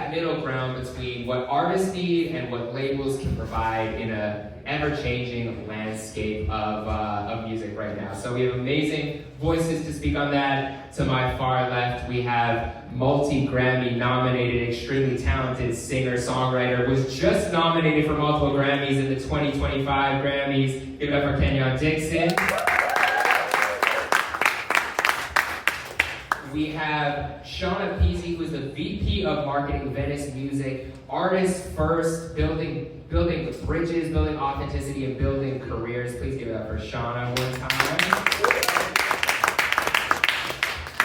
that middle ground between what artists need and what labels can provide in a ever-changing landscape of music right now. So we have amazing voices to speak on that. To my far left, we have multi-Grammy-nominated, extremely talented singer-songwriter, was just nominated for multiple Grammys in the 2025 Grammys. Give it up for Kenyon Dixon. We have Shawna Peezy, who is the VP of Marketing, Venice Music, artist first, building bridges, building authenticity, and building careers. Please give it up for Shawna one time.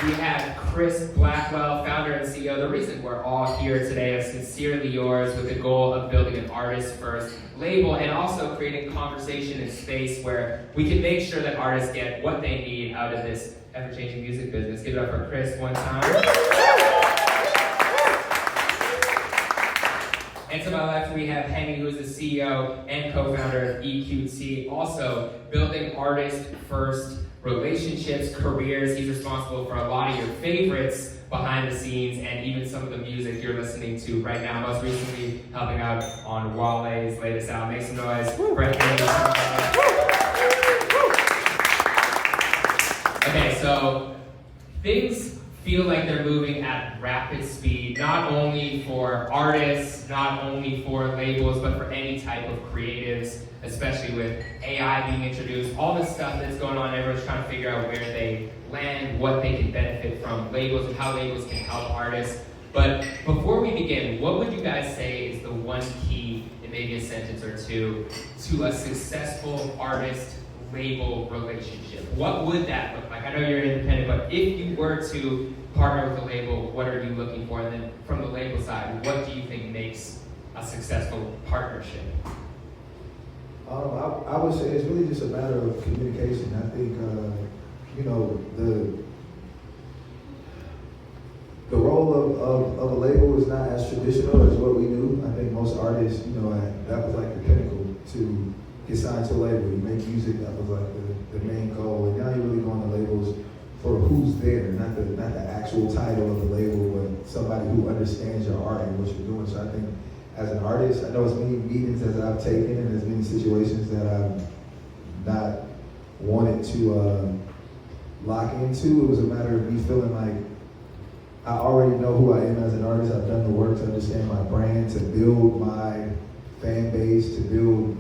We have Chris Blackwell, founder and CEO. The reason we're all here today is Sincerely Yours, with the goal of building an artist-first label and also creating conversation and space where we can make sure that artists get what they need out of this ever-changing music business. Give it up for Chris one time. And to my left, we have Henny, who is the CEO and co-founder of EQT, also building artist-first relationships, careers. He's responsible for a lot of your favorites behind the scenes and even some of the music you're listening to right now. Most recently, helping out on Wale's latest album. Make some noise for Henny. Okay, so things feel like they're moving at rapid speed, not only for artists, not only for labels, but for any type of creatives, especially with AI being introduced, all the stuff that's going on, everyone's trying to figure out where they land, what they can benefit from labels, and how labels can help artists. But before we begin, what would you guys say is the one key, in maybe a sentence or two, to a successful artist-label relationship? What would that look like? I know you're independent, but if you were to partner with a label, what are you looking for? And then from the label side, what do you think makes a successful partnership? I would say it's really just a matter of communication. I think, the role of a label is not as traditional as what we do. I think most artists, that was like the pinnacle to get signed to a label. You make music, that was like the main goal. And now you're really going to labels for who's there, not the actual title of the label, but somebody who understands your art and what you're doing. So I think as an artist, I know as many meetings as I've taken and as many situations that I've not wanted to lock into. It was a matter of me feeling like I already know who I am as an artist. I've done the work to understand my brand, to build my fan base, to build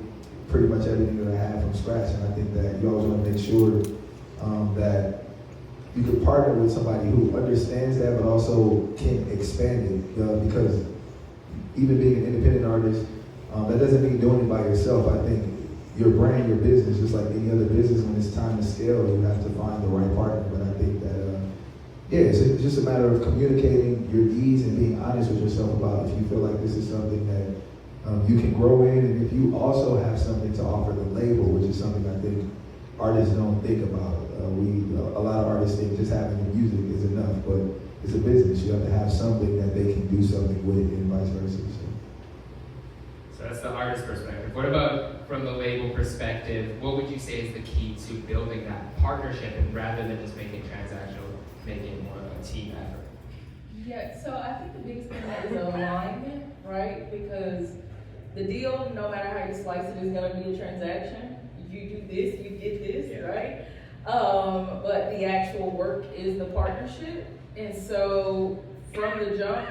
pretty much everything that I have from scratch. And I think that you always want to make sure that you can partner with somebody who understands that, but also can expand it. Because even being an independent artist, that doesn't mean doing it by yourself. I think your brand, your business, just like any other business, when it's time to scale, you have to find the right partner. But I think that, it's just a matter of communicating your needs and being honest with yourself about if you feel like this is something that you can grow in, and if you also have something to offer the label, which is something I think artists don't think about. A lot of artists think just having the music is enough, but it's a business. You have to have something that they can do something with, and vice versa. So that's the artist perspective. What about from the label perspective? What would you say is the key to building that partnership, and rather than just making it transactional, making it more of a team effort? Yeah, so I think the biggest thing is alignment, right? Because the deal, no matter how you slice it, is going to be a transaction. You do this, you get this, right? But the actual work is the partnership. And so from the jump,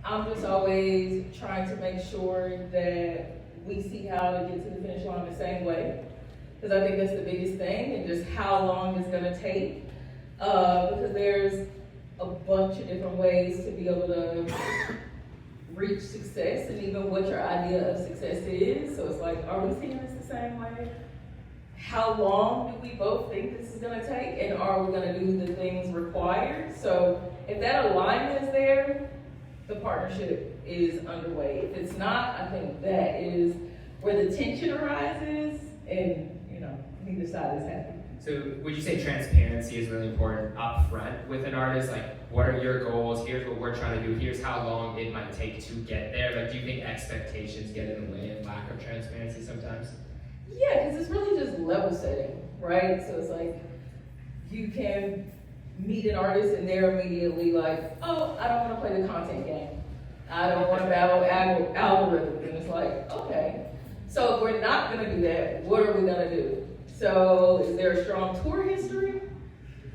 I'm just always trying to make sure that we see how to get to the finish line the same way. Because I think that's the biggest thing, and just how long it's going to take. Because there's a bunch of different ways to be able to reach success, and even what your idea of success is. So it's like, are we seeing this the same way? How long do we both think this is gonna take? And are we gonna do the things required? So if that alignment is there, the partnership is underway. If it's not, I think that is where the tension arises, and neither side is happy. So would you say transparency is really important up front with an artist? Like, what are your goals? Here's what we're trying to do. Here's how long it might take to get there. Like, do you think expectations get in the way and lack of transparency sometimes? Yeah, because it's really just level setting, right? So it's like, you can meet an artist and they're immediately like, oh, I don't want to play the content game. I don't want to battle algorithms. And it's like, okay. So if we're not gonna do that, what are we gonna do? So is there a strong tour history?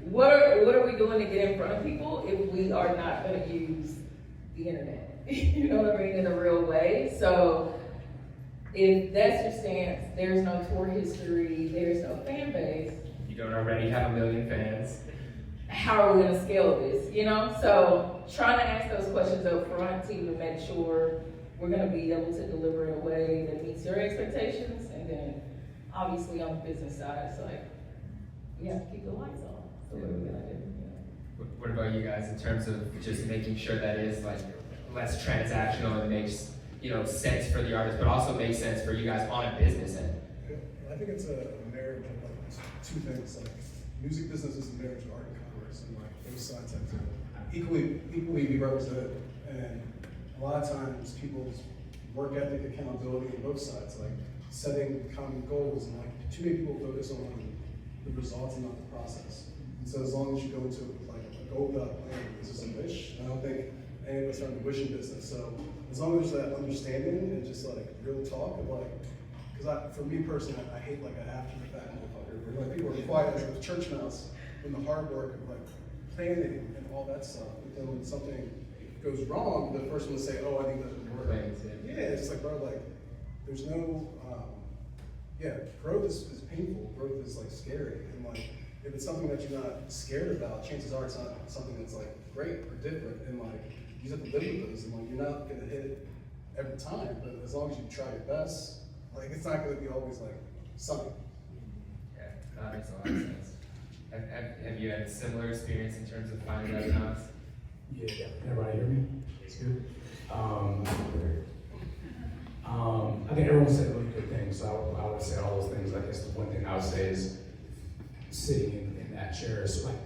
What are we doing to get in front of people if we are not gonna use the internet? You know what I mean, in a real way. So if that's your stance, there's no tour history, there's no fan base. You don't already have 1 million fans. How are we gonna scale this, you know? So trying to ask those questions up front to even make sure we're gonna be able to deliver in a way that meets your expectations, and then obviously on the business side, it's like, we have to keep the lights on. So what are we gonna do? What about you guys in terms of just making sure that is like less transactional and makes, you know, sense for the artist, but also makes sense for you guys on a business end? I think it's a marriage of like two things. Like music business is a marriage of art and commerce, and like both sides have to equally be represented. And a lot of times people's work ethic, accountability on both sides, like setting common goals, and like too many people focus on the results and not the process. And so as long as you go into like a goal without a plan, it's just a wish. And I don't think any of us are in the wishing business. So as long as there's that understanding and just like real talk of like, because for me personally, I hate like an after the fact motherfucker, where like people are quiet as a church mouse when the hard work of like planning and all that stuff. But then when something goes wrong, the first one to say, "Oh, I think that doesn't work." Yeah, it's just like, bro, like there's no, growth is painful. Growth is like scary, and like if it's something that you're not scared about, chances are it's not something that's like great or different, and like you just have to live with those, and like you're not gonna hit it every time, but as long as you try your best, like it's not gonna be always like sunny. Yeah, that makes a lot of sense. Have you had a similar experience in terms of finding that jobs? Yeah, can everybody hear me? It's good. I think everyone said really good things, so I would say all those things. I guess the one thing I would say is sitting in that chair. So like,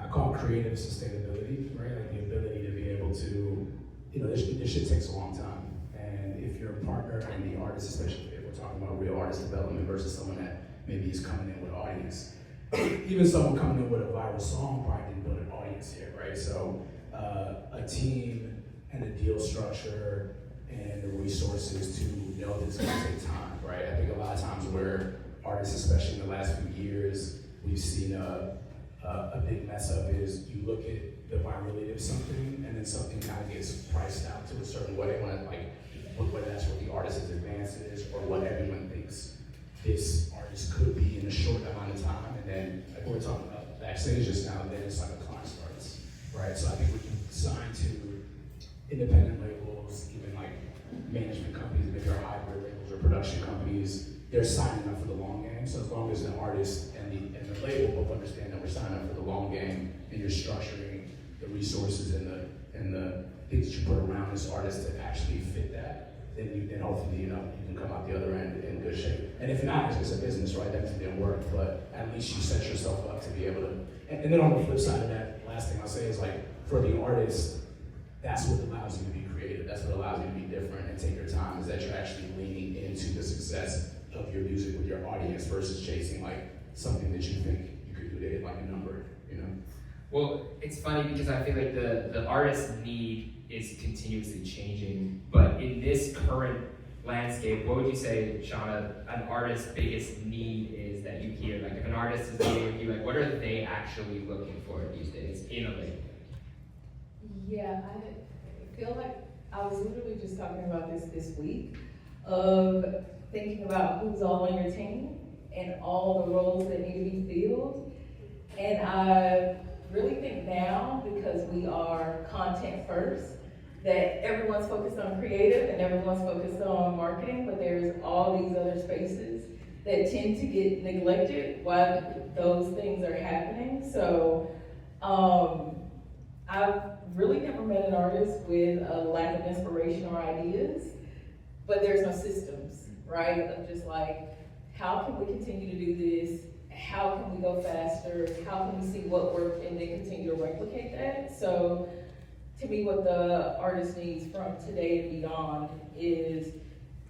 I call it creative sustainability, right? Like the ability to be able to, you know, this shit takes a long time. And if you're a partner and the artist, especially if we're talking about real artist development versus someone that maybe is coming in with audience, even someone coming in with a viral song probably didn't build an audience here, right? So a team and a deal structure and the resources to know that it's gonna take time, right? I think a lot of times where artists, especially in the last few years, we've seen a big mess up is you look at the virality of something and then something kind of gets priced out to a certain way, whether that's what the artist's advance is or what everyone thinks this artist could be in a short amount of time. And then, like we were talking about backstage just now, then it's like a clock starts, right? So I think we can sign to independent labels, even like management companies, if they're hybrid labels or production companies, they're signing up for the long game. So as long as the artist and the label both understand that we're signing up for the long game, and you're structuring the resources and the things that you put around this artist to actually fit that, then hopefully, you know, you can come out the other end in good shape. And if not, it's just a business, right? That didn't work, but at least you set yourself up to be able to. And then on the flip side of that, last thing I'll say is like, for the artist, that's what allows you to be creative. That's what allows you to be different and take your time, is that you're actually leaning into the success of your music with your audience versus chasing like something that you think you could do to hit like a number, you know? Well, it's funny because I feel like the artist's need is continuously changing, but in this current landscape, what would you say, Shawna, an artist's biggest need is that you hear? Like if an artist is meeting with you, like what are they actually looking for these days in a label? Yeah, I feel like I was literally just talking about this week of thinking about who's all on your team and all the roles that need to be filled. And I really think now, because we are content first, that everyone's focused on creative and everyone's focused on marketing, but there's all these other spaces that tend to get neglected while those things are happening. So I've really never met an artist with a lack of inspiration or ideas, but there's no systems, right? Of just like, how can we continue to do this? How can we go faster? How can we see what worked and then continue to replicate that? So to me, what the artist needs from today and beyond is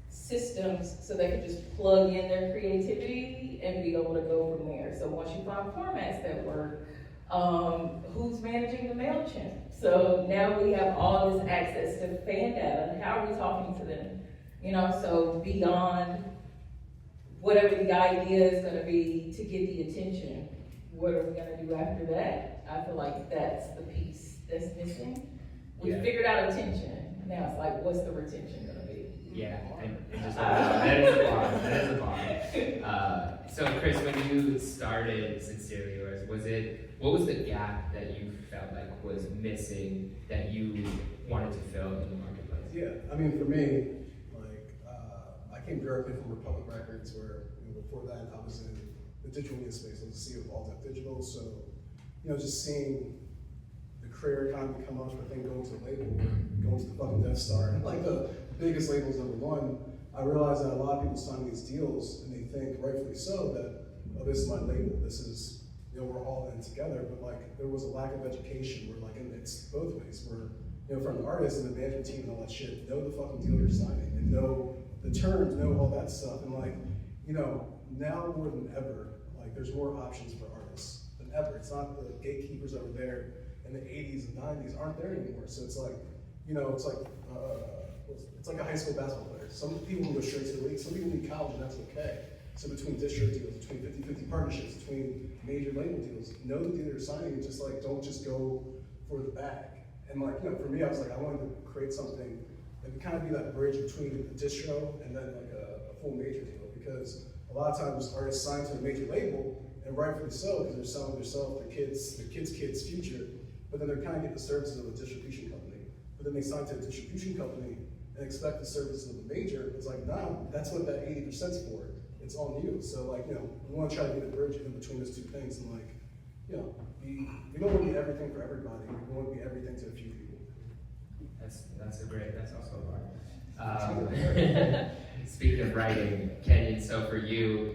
systems so they can just plug in their creativity and be able to go from there. So once you find formats that work, who's managing the MailChimp? So now we have all this access to fan data how are we talking to them? You know, so beyond whatever the idea is gonna be to get the attention, what are we gonna do after that? I feel like that's the piece that's missing. We figured out attention, now it's like, what's the retention gonna be? Yeah, and just that is a bar. That is a bar. So Chris, when you started Sincerely Yours, what was the gap that you felt like was missing that you wanted to fill in the marketplace? Yeah, I mean, for me, I came directly from Republic Records, where before that I was in the digital media space. I was the CEO of All Def Digital, so just seeing the career economy come up, the thing going to the label, going to the fucking Death Star, and like the biggest labels ever won. I realized that a lot of people sign these deals and they think, rightfully so, that this is my label, this is we're all in together. But like there was a lack of education where and it's both ways. Where from the artist and the management team and all that shit, know the fucking deal you're signing and know the terms, know all that stuff. And now more than ever, there's more options for artists than ever. It's not the gatekeepers over there in the 80s and 90s aren't there anymore. So it's it's like a high school basketball player. Some people can go straight to the league, some people need college, and that's okay. So between district deals, between 50-50 partnerships, between major label deals, know the deal you're signing and just don't just go for the bag. And for me, I was I wanted to create something that could kind of be that bridge between the distro and then a full major deal. Because a lot of times artists sign to a major label, and rightfully so, because they're selling themselves, their kids' future, but then they're kind of getting the services of a distribution company. But then they sign to a distribution company and expect the services of a major. It's nah, that's what that 80%'s for. It's on you. So we want to try to get a bridge in between those two things, and we don't want to be everything for everybody. We want to be everything to a few people. That's also a bar. Speaking of writing, Kenyon, so for you,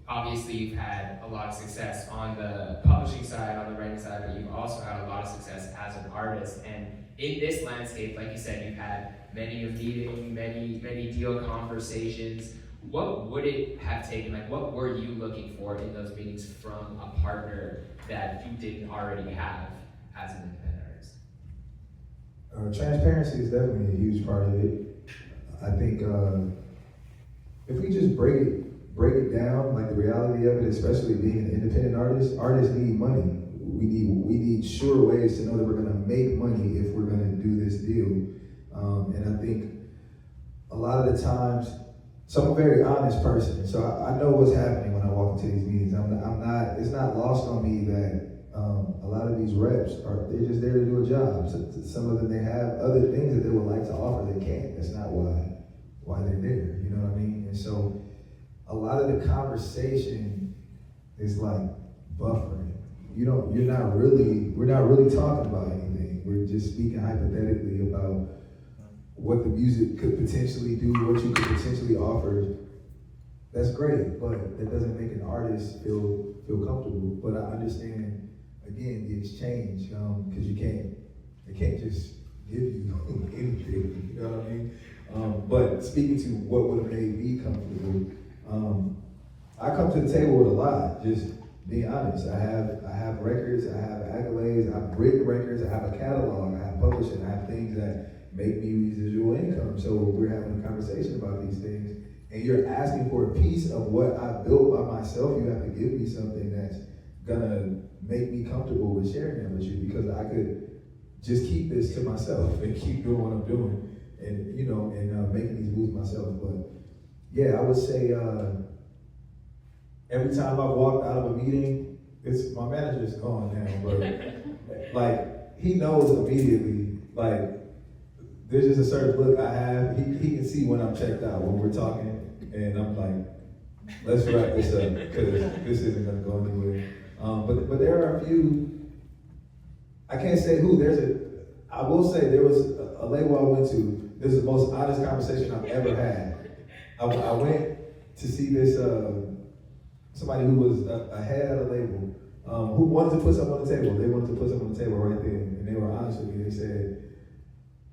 obviously you've had a lot of success on the publishing side, on the writing side, but you've also had a lot of success as an artist. And in this landscape, like you said, you've had many a meeting, many deal conversations. What would it have taken, what were you looking for in those meetings from a partner that you didn't already have as an independent artist? Transparency is definitely a huge part of it. I think if we just break it down, the reality of it, especially being an independent artist, artists need money. We need sure ways to know that we're gonna make money if we're gonna do this deal. And I think a lot of the times, so I'm a very honest person, so I know what's happening when I walk into these meetings. It's not lost on me that a lot of these reps they're just there to do a job. So some of them, they have other things that they would like to offer, they can't. That's not why they're there, you know what I mean? And so a lot of the conversation is buffering. We're not really talking about anything. We're just speaking hypothetically about what the music could potentially do, what you could potentially offer. That's great, but that doesn't make an artist feel comfortable. But I understand, again, the exchange, because they can't just give you anything, you know what I mean? But speaking to what would have made me comfortable, I come to the table with a lot, just being honest. I have records, I have accolades, I've written records, I have a catalog, I have publishing, I have things that make me residual income. So we're having a conversation about these things, and you're asking for a piece of what I built by myself. You have to give me something that's gonna make me comfortable with sharing that with you, because I could just keep this to myself and keep doing what I'm doing, and making these moves myself. But yeah, I would say every time I've walked out of a meeting, my manager's gone now, but he knows immediately, there's just a certain look I have. He can see when I'm checked out, when we're talking, and I'm let's wrap this up, because this isn't gonna go anywhere. But there are a few, I can't say who, I will say there was a label I went to, this is the most honest conversation I've ever had. I went to see this, somebody who was a head of the label, who wanted to put something on the table. They wanted to put something on the table right there, and they were honest with me. They said,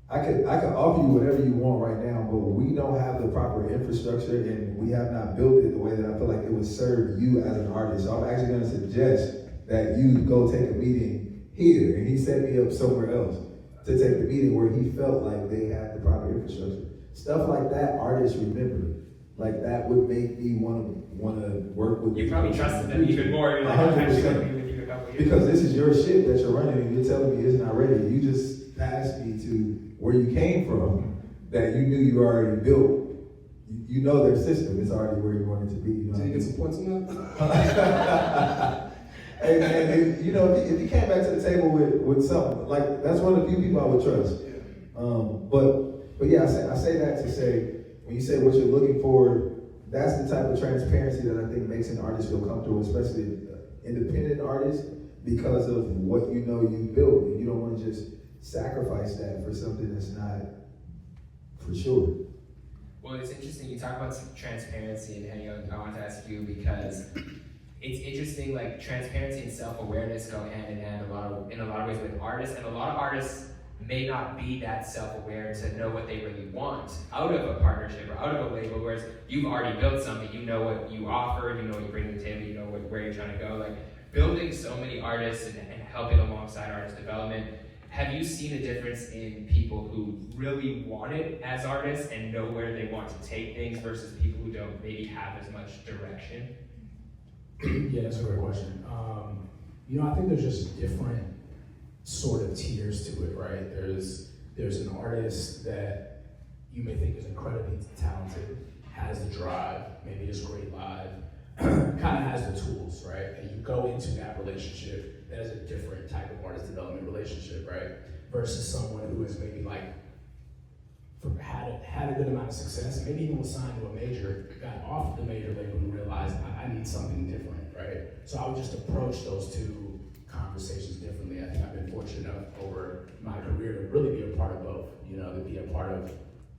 I could offer you whatever you want right now, but we don't have the proper infrastructure, and we have not built it the way that I feel like it would serve you as an artist. So I'm actually gonna suggest that you go take a meeting here. And he set me up somewhere else to take the meeting where he felt like they had the proper infrastructure. stuff like that, artists remember. Like that would make me wanna work with You probably trusted them even more. You're like, I'm actually going to be with you a couple of years. because this is your shit that you're running and you're telling me it's not ready. You just passed me to where you came from that you knew you already built. You know their system is already where you want it to be. You know Did you get some points on that? and you know, if you came back to the table with something, like, that's one of the few people I would trust. Yeah. But yeah, I say that to say, when you say what you're looking for, that's the type of transparency that I think makes an artist feel comfortable, especially independent artists, because of what you know you built, and you don't want to just sacrifice that for something that's not for sure. Well, it's interesting, you talk about transparency, and Henny, I want to ask you, because it's interesting, like, transparency and self-awareness go hand in hand in a lot of ways with artists, and a lot of artists may not be that self-aware to know what they really want out of a partnership or out of a label, whereas you've already built something, you know what you offer, you know what you bring to the table, you know where you're trying to go. Like, building so many artists and helping alongside artist development, have you seen a difference in people who really want it as artists and know where they want to take things versus people who don't maybe have as much direction? Yeah, that's a great question. You know, I think there's just different sort of tiers to it, right? There's an artist that you may think is incredibly talented, has the drive, maybe is great live, kind of has the tools, right? And you go into that relationship, that is a different type of artist development relationship, right? Versus someone who is maybe like, had a good amount of success, maybe even was signed to a major, got off the major label and realized I need something different, right? So I would just approach those two conversations differently. I think I've been fortunate enough over my career to really be a part of both, you know, to be a part of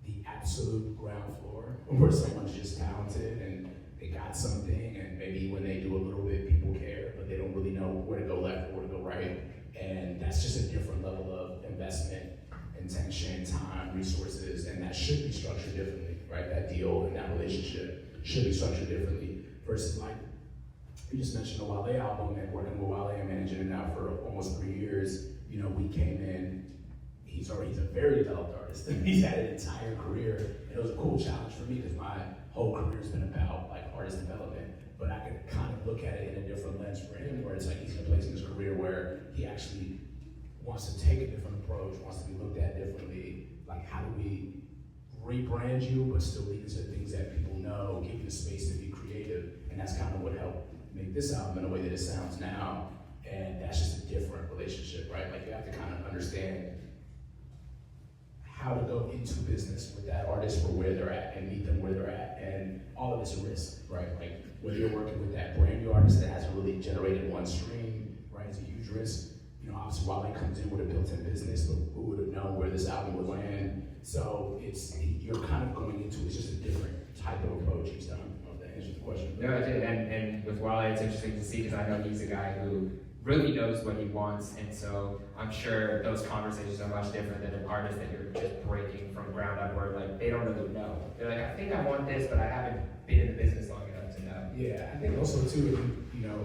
the absolute ground floor where someone's just talented and they got something, and maybe when they do a little bit, people care, but they don't really know where to go left or where to go right. And that's just a different level of investment, intention, time, resources, and that should be structured differently, right? That deal and that relationship should be structured differently versus, like, you just mentioned the Wale album, and working with Wale and managing it now for almost 3 years. You know, we came in, he's a very developed artist. He's had an entire career, and it was a cool challenge for me because my whole career has been about like artist development, but I could kind of look at it in a different lens for him, where it's like he's in a place in his career where he actually wants to take a different approach, wants to be looked at differently. Like, how do we rebrand you, but still lead into things that people know, give you the space to be creative, and that's kind of what helped make this album in the way that it sounds now. And that's just a different relationship, right? Like, you have to kind of understand how to go into business with that artist for where they're at and meet them where they're at, and all of it's a risk, right? Like, whether you're working with that brand new artist that hasn't really generated one stream, right, it's a huge risk. You know, obviously Wale comes in with a built-in business, but who would have known where this album would land? So you're kind of going into, it's just a different type of approach each time. I don't know if that answers the question. No, it did, and with Wale, it's interesting to see, because I know he's a guy who really knows what he wants, and so I'm sure those conversations are much different than an artist that you're just breaking from ground up, where like they don't really know. They're like, I think I want this, but I haven't been in the business long enough to know. Yeah, I think also too, you know,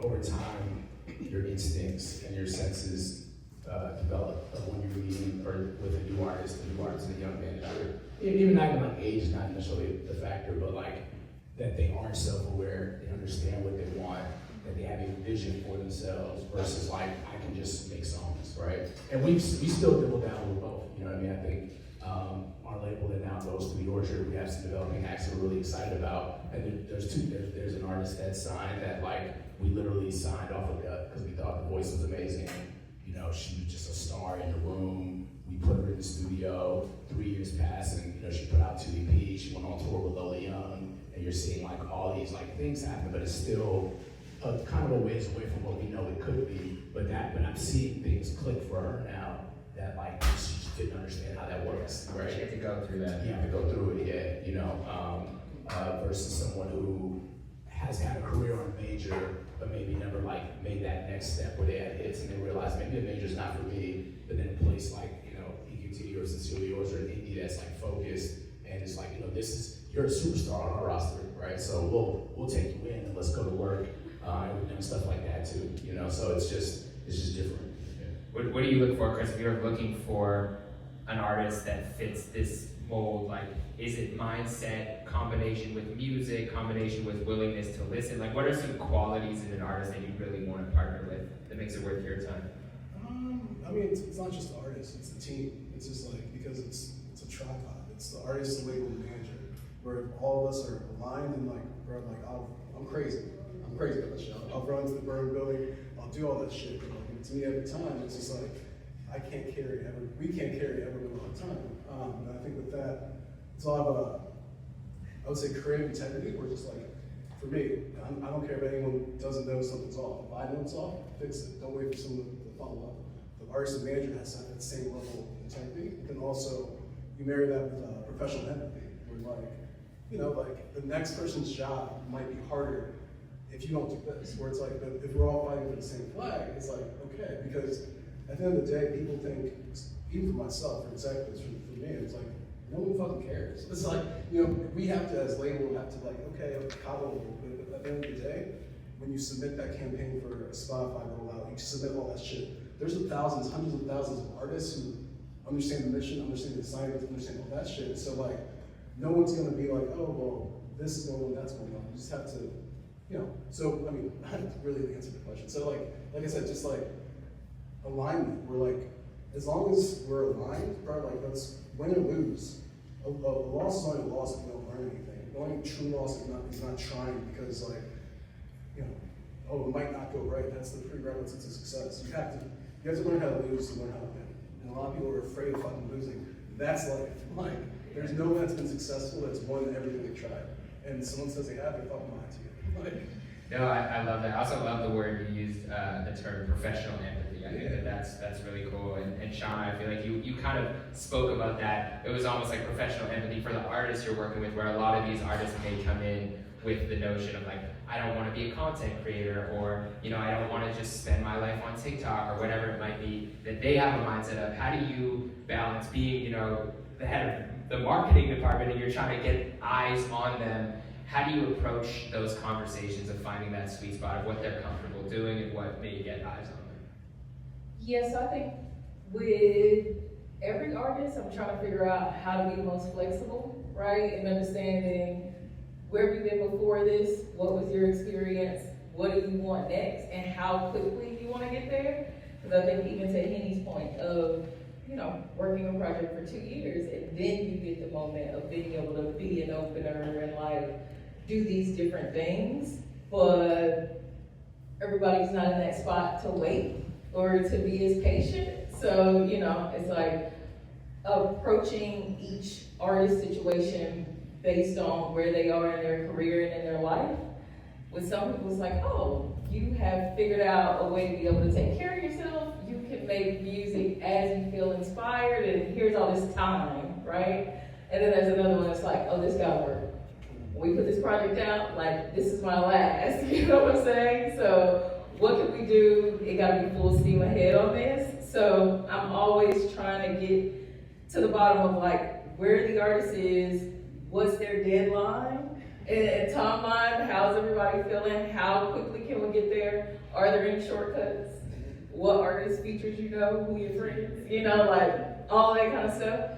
over time, your instincts and your senses develop when you're meeting or with a new artist and a young manager. Even not even like age is not necessarily the factor, but like that they are self-aware, they understand what they want, that they have a vision for themselves versus like, I can just make songs, right? And we still double down with both, you know what I mean? I think our label that now goes to the Orchard, we have some developing acts that we're really excited about. And there's an artist that signed that like, we literally signed off of gut because we thought the voice was amazing. You know, she was just a star in the room. We put her in the studio, 3 years passed, and you know, she put out 2 EPs, she went on tour with Lola Young, and you're seeing like all these like things happen, but it's still kind of a ways away from what we know it could be. But I'm seeing things click for her now that like she just didn't understand how that works, right? You have to go through that. You have to go through it, yeah. You know, versus someone who has had a career on a major, but maybe never like made that next step where they had hits and they realized maybe a major's not for me. But then a place like, you know, EQT or Sincerely Yours or an indie that's like focused and it's like, you know, you're a superstar on our roster, right? So we'll take you in and let's go to work. And we've done stuff like that too, you know, so it's just different. Yeah. What do you look for, Chris, if you're looking for an artist that fits this mold? Like, is it mindset, combination with music, combination with willingness to listen? Like, what are some qualities in an artist that you really want to partner with that makes it worth your time? I mean, it's not just the artist, it's the team. It's just like, because it's a tripod. It's the artist, the label, and the manager, where all of us are aligned and like, bro, like, I'm crazy. I'm crazy about this shit. I'll run to the burn building, I'll do all that shit. But like, to me, every time, it's just like, we can't carry everyone all the time. And I think with that, it's a lot of, I would say, creative integrity, where just like, for me, I don't care if anyone doesn't know something's off. If I know it's off, fix it. Don't wait for someone to follow up. The artist and manager has to have that same level of integrity. And then also, you marry that with professional empathy, where like, you know, like the next person's job might be harder if you don't do this. Where it's like, but if we're all fighting for the same flag, it's like, okay, because at the end of the day, people think, even for myself, for executives, for me, it's like, no one fucking cares. It's like, you know, we have to, as label, have to like, okay, coddle a little bit, but at the end of the day, when you submit that campaign for a Spotify rollout, you submit all that shit, there's thousands, hundreds of thousands of artists who understand the mission, understand the assignment, understand all that shit. So like, no one's gonna be like, oh, well, this is going on, that's going on. You just have to, you know, so, I mean, I didn't really answer the question. So like I said, just like, alignment. We're like, as long as we're aligned, bro, like, let's win or lose. A loss is only a loss if you don't learn anything. The only true loss is not trying because, like, you know, oh, it might not go right. That's the prerequisite to success. You have to learn how to lose to learn how to win. And a lot of people are afraid of fucking losing. That's life. Like, there's no one that's been successful that's won everything they tried. And someone says they have, they're fucking lying to you. Like, No, I love that. I also love the word you used, the term professional empathy. I think that's really cool. And Shawna, I feel like you kind of spoke about that. It was almost like professional empathy for the artists you're working with, where a lot of these artists may come in with the notion of like, I don't want to be a content creator, or, you know, I don't want to just spend my life on TikTok or whatever it might be, that they have a mindset of how do you balance being, you know, the head of the marketing department and you're trying to get eyes on them. How do you approach those conversations of finding that sweet spot of what they're comfortable doing and what may get eyes on them? Yes, I think with every artist, I'm trying to figure out how to be the most flexible, right? And understanding where we've been before this, what was your experience, what do you want next, and how quickly you want to get there. Because I think even to Henny's point of, you know, working a project for 2 years, and then you get the moment of being able to be an opener and like do these different things, but everybody's not in that spot to wait or to be as patient. So, you know, it's like approaching each artist situation based on where they are in their career and in their life. With some people, it's like, oh, you have figured out a way to be able to take care of yourself. You can make music as you feel inspired, and here's all this time, right? And then there's another one that's like, oh, this gotta work. When we put this project out, like, this is my last, you know what I'm saying? So what can we do? It gotta be full steam ahead on this. So I'm always trying to get to the bottom of like, where the artist is, what's their deadline, and timeline, how's everybody feeling, how quickly can we get there, are there any shortcuts, what artist features you know, who your friends, you know, like all that kind of stuff.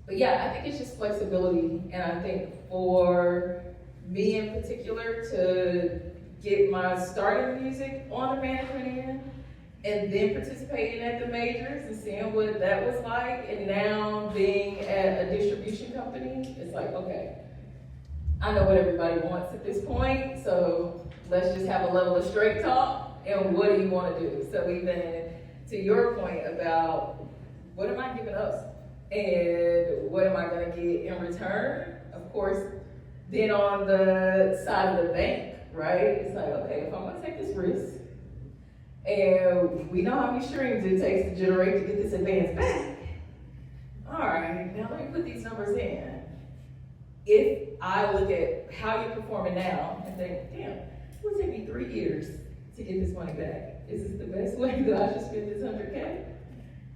But yeah, I think it's just flexibility, and I think for me in particular to get my start in music on the management end, and then participating at the majors and seeing what that was like, and now being at a distribution company, it's like, okay, I know what everybody wants at this point, so let's just have a level of straight talk, and what do you want to do? So even to your point about what am I giving us, and what am I going to get in return? Of course, then on the side of the bank, right? It's like, okay, if I'm going to take this risk, and we know how many streams it takes to generate to get this advance back. All right, now let me put these numbers in. If I look at how you're performing now and think, damn, it would take me 3 years to get this money back. Is this the best way that I should spend this $100K?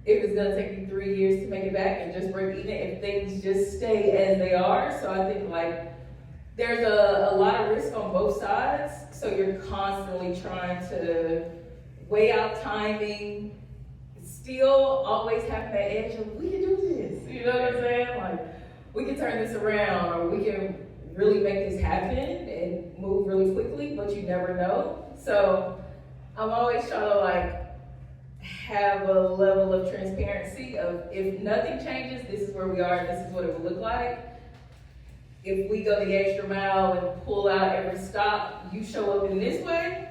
If it's gonna take me 3 years to make it back and just break even, if things just stay as they are. So I think like, there's a lot of risk on both sides. So you're constantly trying to weigh out timing, still always having that edge of, we can do this, you know what I'm saying? this around, or we can really make this happen and move really quickly, but you never know. So I'm always trying to like have a level of transparency of if nothing changes, this is where we are, this is what it will look like. If we go the extra mile and pull out every stop, you show up in this way,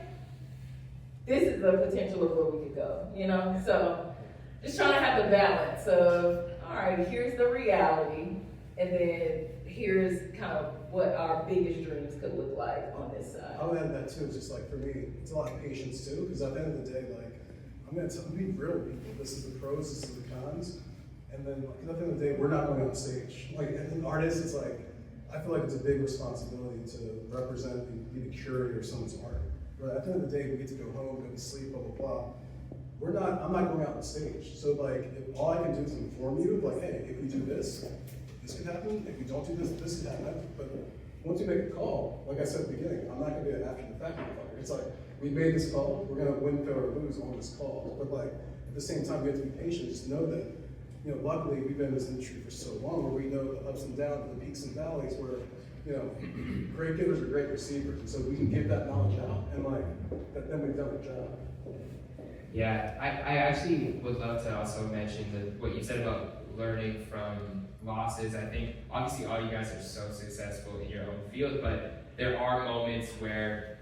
this is the potential of where we could go, you know? So just trying to have the balance of, all right, here's the reality, and then here's kind of what our biggest dreams could look like on this side. I would add that too, just like for me, it's a lot of patience too, because at the end of the day, like, I'm gonna be real with people. This is the pros, this is the cons. And then like, at the end of the day, we're not going on stage. Like, as an artist, it's like, I feel like it's a big responsibility to represent and be the curator of someone's art. But at the end of the day, we get to go home, go to sleep, blah, blah, blah. I'm not going out on stage. So like, if all I can do is inform you, like, hey, if we do this could happen. If we don't do this could happen. But once you make a call, like I said at the beginning, I'm not gonna be an after the fact motherfucker. It's like, we made this call, we're gonna win, fail, or lose on this call. But like, at the same time, we have to be patient, just know that, you know, luckily we've been in this industry for so long where we know the ups and downs, the peaks and valleys where, you know, great givers are great receivers. And so we can give that knowledge out and like, then we've done our job. Yeah, I actually would love to also mention that what you said about learning from losses. I think obviously all you guys are so successful in your own field, but there are moments where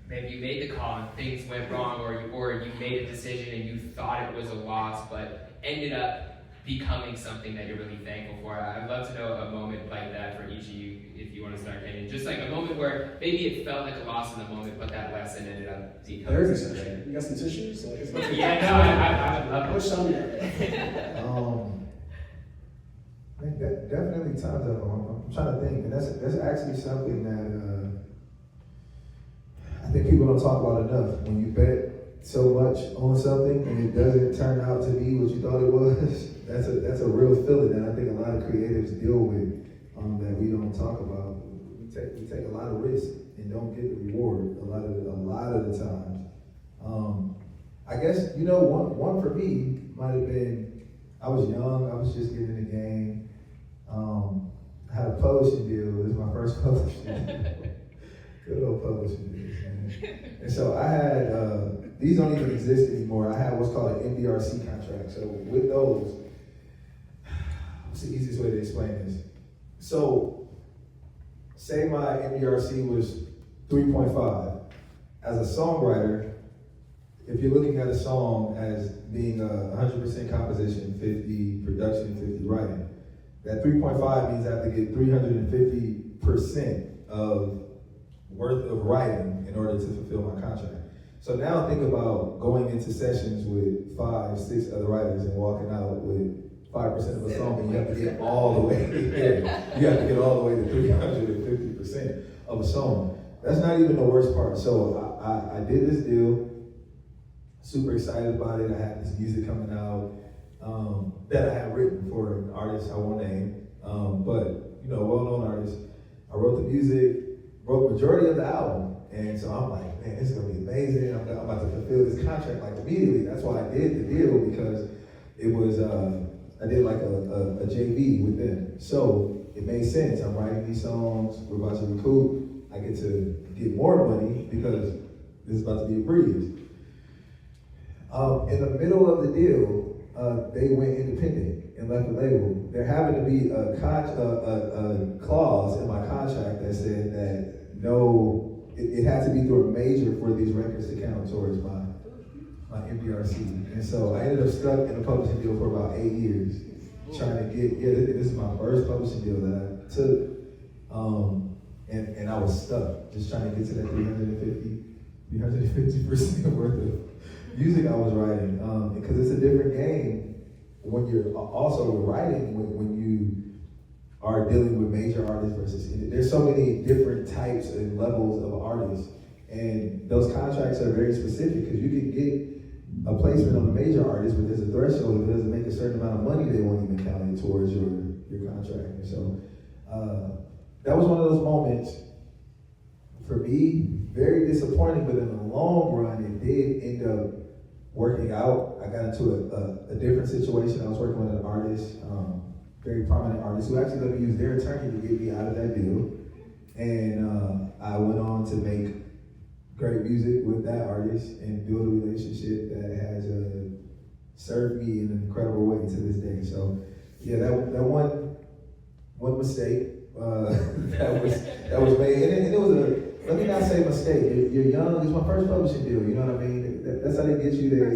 maybe you made the call and things went wrong, or you made a decision and you thought it was a loss, but ended up becoming something that you're really thankful for. I'd love to know a moment like that for each of you, if you want to start, Kenyon. Just like a moment where maybe it felt like a loss in the moment, but that lesson ended up becoming something. You got some tissues? Like, it's about Yeah, no, I would love How much it. time you got? I think that definitely times up. I'm trying to think, and that's actually something that I think people don't talk about enough. When you bet so much on something and it doesn't turn out to be what you thought it was, that's a real feeling that I think a lot of creatives deal with that we don't talk about. We take a lot of risk and don't get the reward a lot of the times. I guess, you know, one for me might have been, I was young, I was just getting in the game. I had a publishing deal. This was my first publishing deal. Good old publishing deals, man. And so I had, these don't even exist anymore. I had what's called an MDRC contract. So with those, what's the easiest way to explain this? So say my MDRC was 3.5. As a songwriter, if you're looking at a song as being 100% composition, 50 production, 50 writing, that 3.5 means I have to get 350% of worth of writing in order to fulfill my contract. So now think about going into sessions with 5, 6 other writers and walking out with 5% of a song, and you have to get all the way there. You have to get all the way to 350% of a song. That's not even the worst part. So I did this deal, super excited about it. I had this music coming out that I had written for an artist I won't name, but you know, well-known artist. I wrote the music, wrote majority of the album, and so I'm like, man, this is gonna be amazing. I'm about to fulfill this contract like immediately. That's why I did the deal, because it was I did like a JV with them, so it made sense. I'm writing these songs. We're about to recoup. I get to get more money because this is about to be a breeze. In the middle of the deal, they went independent and left the label. There happened to be a clause in my contract that said that it had to be through a major for these records to count towards my MPRC. And so I ended up stuck in a publishing deal for about 8 years, trying to get, this is my first publishing deal that I took, and I was stuck, just trying to get to that 350% worth of music I was writing, because it's a different game when you're also writing, when you are dealing with major artists versus, there's so many different types and levels of artists, and those contracts are very specific, because you can get a placement on a major artist, but there's a threshold. If it doesn't make a certain amount of money, they won't even count it towards your contract. And so that was one of those moments for me, very disappointing, but in the long run, it did end up working out. I got into a different situation. I was working with an artist, very prominent artists who actually let me use their attorney to get me out of that deal. And I went on to make great music with that artist and build a relationship that has served me in an incredible way to this day. So yeah, that one mistake that was made, and it was let me not say mistake. You're young. It's my first publishing deal. You know what I mean? That's how they get you there.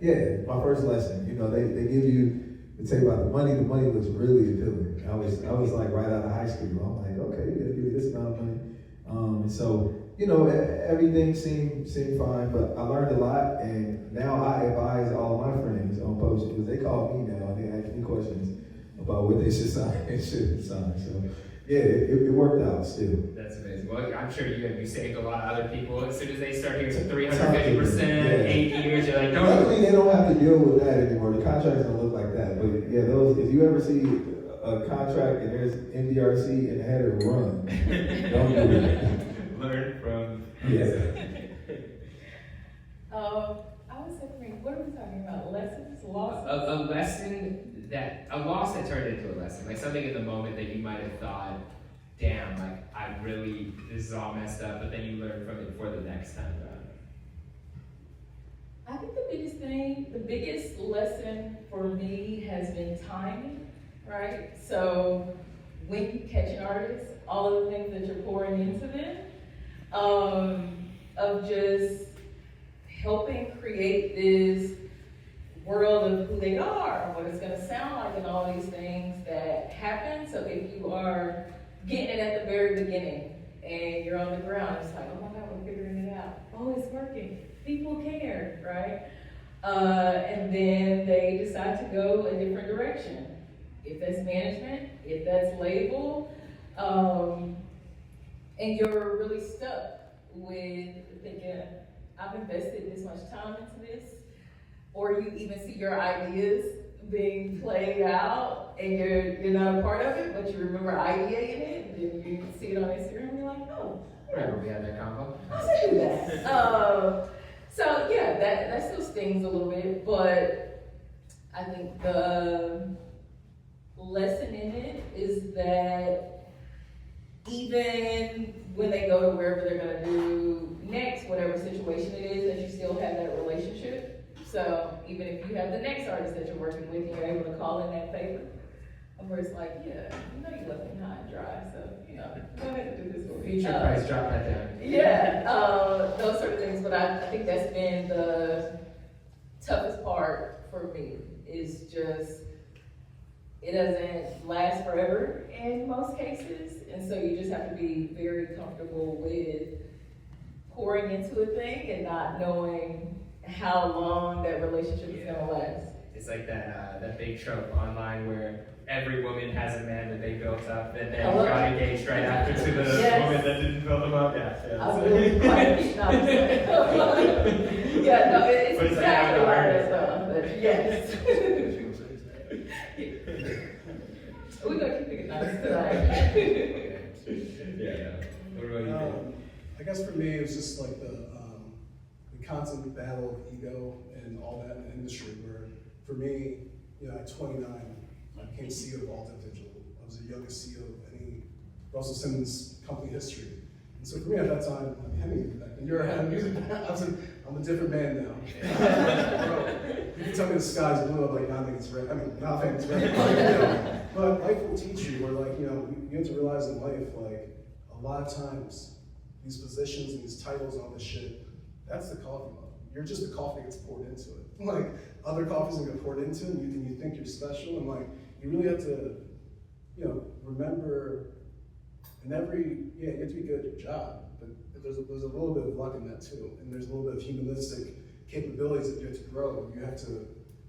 Yeah, my first lesson. You know, they give you. They tell you about the money. The money looks really appealing. I was like right out of high school. I'm like, okay, you gotta give me this amount of money. And so, you know, everything seemed fine, but I learned a lot, and now I advise all of my friends on publishing because they call me now and they ask me questions about what they should sign and shouldn't sign. So yeah, it worked out still. That's amazing. Well, I'm sure you saved a lot of other people. As soon as they start hearing 350%, 8 years, you're like, no. Luckily, they don't have to deal with that anymore. The contracts don't look like that. But yeah, those. If you ever see a contract and there's MDRC in the header, run. Don't do it. Learn from. Yeah. I was thinking, what are we talking about? Lessons, losses? A loss that turned into a lesson, like something in the moment that you might have thought, damn, like this is all messed up, but then you learn from it for the next time around. I think the biggest lesson for me has been timing, right? So when you catch an artist, all of the things that you're pouring into them, of just helping create this world of who they are, what it's gonna sound like, and all these things that happen. So if you are getting it at the very beginning and you're on the ground, it's like, oh my God, we're figuring it out. Oh, it's working. People care, right? And then they decide to go a different direction. If that's management, if that's label, and you're really stuck with thinking, I've invested this much time into this, or you even see your ideas being played out and you're not a part of it, but you remember ideating it, and then you see it on Instagram and you're like, oh, Remember we had that combo? I should do that. So yeah, that still stings a little bit, but I think the lesson in it is that even when they go to wherever they're gonna do next, whatever situation it is, that you still have that relationship. So even if you have the next artist that you're working with, you're able to call in that favor. Where it's like, yeah, you know you left me high and dry, so, you know, go ahead and do this for me. Feature price, drop that down. Yeah, those sort of things, but I think that's been the toughest part for me, is just, it doesn't last forever in most cases, and so you just have to be very comfortable with pouring into a thing and not knowing how long that relationship is gonna last. It's like that big trope online where every woman has a man that they built up and then got engaged right after to the woman that didn't build them up. I really quite yeah, no, it's exactly like that stuff, but yes. We're gonna keep it nice tonight. What about you? I guess for me, it was just like the constant battle of ego and all that in the industry, where for me, you know, at 29, I became CEO of All Digital. I was the youngest CEO of any Russell Simmons company history. And so for me at that time, I mean, Henny, you're a head of music. I'm a different man now. Bro, you can tell me the sky's blue, I'm like, nah, I think it's red. I mean, nah, I think it's red. You know, but life will teach you, where like, you know, you have to realize in life, like, a lot of times, these positions and these titles and all this shit, that's the coffee mug. You're just the coffee that gets poured into it. Like, other coffees will get poured into, and you think you're special, and like, you really have to, you know, remember, you have to be good at your job, but there's a little bit of luck in that too, and there's a little bit of humanistic capabilities that you have to grow. You have to,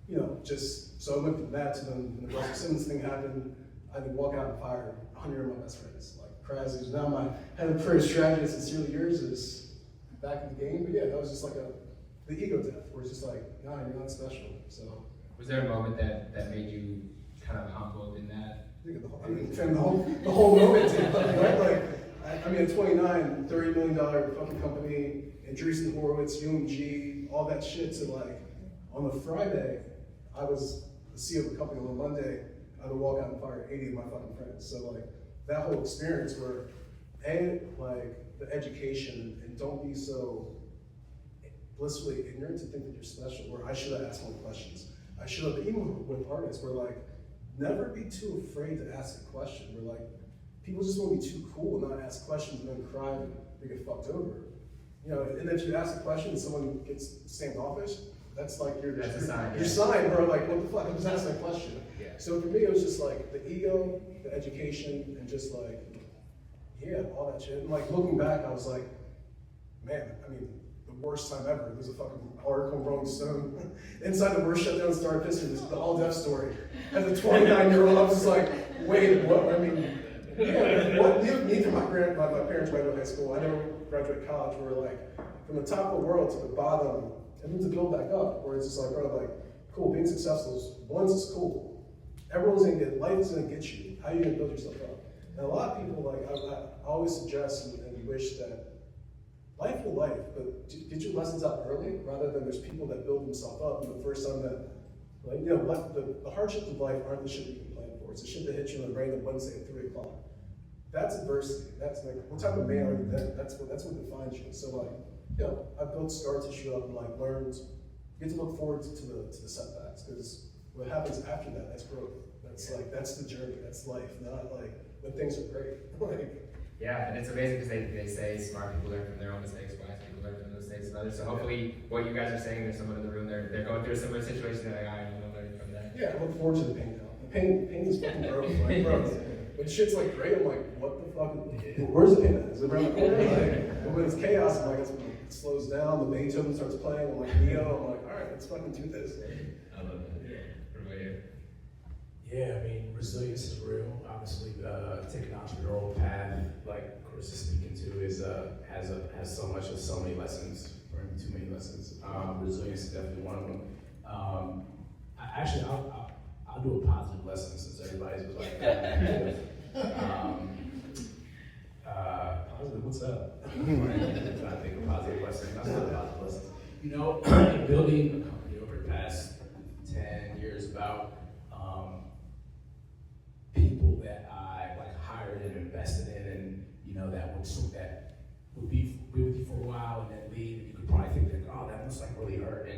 you know, so I went from that to when the Russell Simmons thing happened, I'd be walking out and fire 100 of my best friends. Like, Kraz, who's now my head of career strategy, sincerely yours, is back in the game. But yeah, that was just like the ego death, where it's just like, nah, you're not special. So Was there a moment that made you kind of humbled in that? The whole moment, right? Like, I mean, at 29, $30 million fucking company, Andreessen Horowitz, UMG, all that shit. So like, on the Friday, I was the CEO of a company. On the Monday, I had to walk out and fire 80 of my fucking friends. So like that whole experience where like the education and don't be so blissfully ignorant to think that you're special, where I should have asked more questions. I should have, even with artists, we're like, never be too afraid to ask a question. We're like, people just want to be too cool and not ask questions and then cry and they get fucked over. You know, and if you ask a question and someone gets standoffish, that's like That's a sign, your yeah. sign, bro, like what the fuck, I'm just asking a question. Yeah. So for me, it was just like the ego, the education, and just like, yeah, all that shit. And like looking back, I was like, man, I mean, the worst time ever. There's a fucking article in Rolling Stone. Inside the worst shutdown in Star of History, the all deaf story. As a 29-year-old, I was just like, wait, what? I mean, yeah, what? Neither my parents graduated high school. I never graduated college. We're like, from the top of the world to the bottom, and then to build back up, where it's just like, bro, like, cool, being successful is cool. Everyone's gonna get, life is gonna get you. How are you gonna build yourself up? And a lot of people, like, I always suggest and wish that life will life, but get your lessons out early, rather than there's people that build themselves up, and the first time that, like, you know, the hardships of life aren't the shit that you can plan for. It's the shit that hits you in the random Wednesday at 3 o'clock. That's adversity. That's like, what type of man are you then? That's what defines you. So like, you know, I built scar tissue up and like learned, get to look forward to the setbacks, because what happens after that, that's growth. That's like, that's the journey, that's life, not like when things are great. Like, Yeah, and it's amazing because they say smart people learn from their own mistakes, wise people learn from the mistakes of others. So hopefully what you guys are saying, there's someone in the room, they're going through a similar situation, they're like, all right, I'm gonna learn from that. yeah, I look forward to the pain now. The pain is fucking growth. Like, bro, when shit's like great, I'm like, what the fuck? Where's the pain at? Is it around the corner? Like, when it's chaos, I'm like, it slows down, the Beethoven starts playing, I'm like, Neo, I'm like, all right, let's fucking do this. I love that. Yeah. What about you? Yeah, I mean, resilience is real. Obviously, taking an entrepreneurial path, like Chris is speaking to, is has so many lessons, or too many lessons. Resilience is definitely one of them. I'll do a positive lesson since everybody's was like negative. Positive, what's up? I'm trying to think of positive lessons. That's not a positive lesson. You know, in building a company over the past 10 years, about people that I like hired and invested in, and you know that would be with you for a while and then leave, and you could probably think that, oh, that must like really hurt.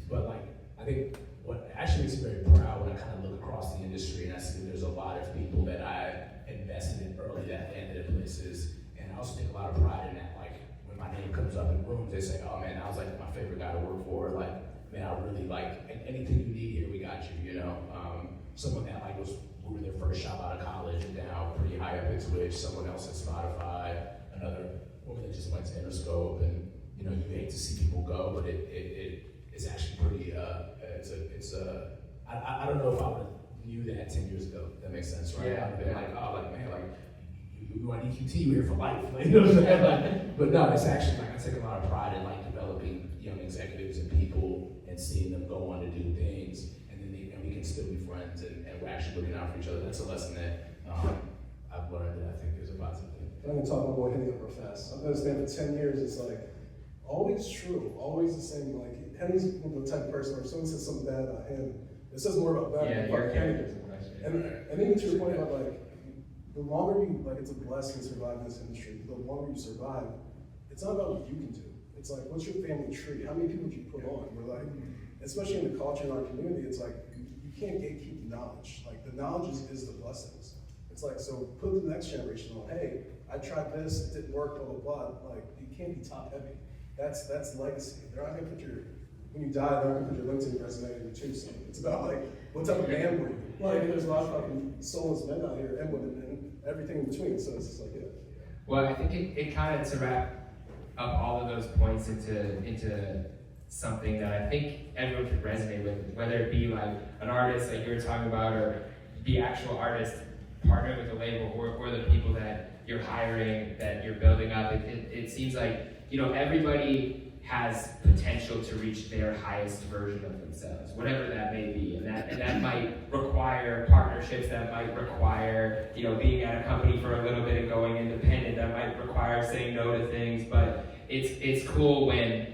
But like, I think what actually makes me very proud when I kind of look across the industry and I see that there's a lot of people that I invested in early that ended in places, and I also take a lot of pride in that. Like when my name comes up in rooms, they say, oh man, I was like my favorite guy to work for. Like, man, I really like, anything you need here, we got you. You know, someone that like we were their first shop out of college and now pretty high up in Twitch, someone else at Spotify, another woman that just went to Interscope, and you know, you hate to see people go, but it's actually pretty, I don't know if I would have knew that 10 years ago. That makes sense, right? Yeah. I'd have been like, oh, like, man, like, you want EQT, you're here for life. Like, you know what I'm saying? Like, but no, it's actually like, I take a lot of pride in like developing young executives and people and seeing them go on to do things, and then we can still be friends, and we're actually looking out for each other. That's a lesson that I've learned that I think is a positive thing. I'm gonna talk about Henny real fast. I've noticed that for 10 years, it's like, always true, always the same. Like, Henny's the type of person where if someone says something bad about him, it says more about them than fucking Henny. And even to your point about like, the longer you, like, it's a blessing to survive in this industry, the longer you survive, it's not about what you can do. It's like, what's your family tree? How many people did you put on? We're like, especially in the culture in our community, it's like, you can't gatekeep knowledge. Like, the knowledge is the blessings. It's like, so put the next generation on, hey, I tried this, it didn't work, blah, blah, blah. Like, you can't be top heavy. That's legacy. They're not gonna put when you die, they're not gonna put your LinkedIn resume in your tombstone. It's about like, what type of man were you? Like, there's a lot of fucking soulless men out here and women and everything in between, so it's just like, yeah. Well, I think it kind of, to wrap up all of those points into something that I think everyone can resonate with, whether it be like an artist like you were talking about, or the actual artist partnering with the label, or the people that you're hiring, that you're building up. It seems like, you know, everybody has potential to reach their highest version of themselves, whatever that may be, and that might require partnerships, that might require, you know, being at a company for a little bit and going independent, that might require saying no to things, but it's cool when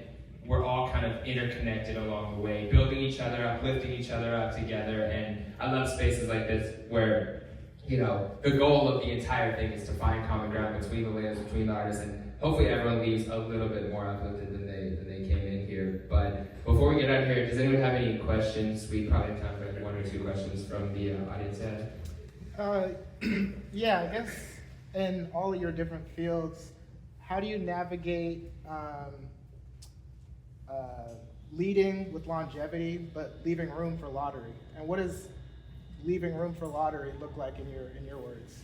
we're all kind of interconnected along the way, building each other up, lifting each other up together. And I love spaces like this where, you know, the goal of the entire thing is to find common ground between the labels, between the artists, and hopefully everyone leaves a little bit more uplifted than they came in here. But before we get out of here, does anyone have any questions? We probably have time for 1 or 2 questions from the audience. Yeah, I guess in all of your different fields, how do you navigate leading with longevity, but leaving room for lottery? And what does leaving room for lottery look like in your words?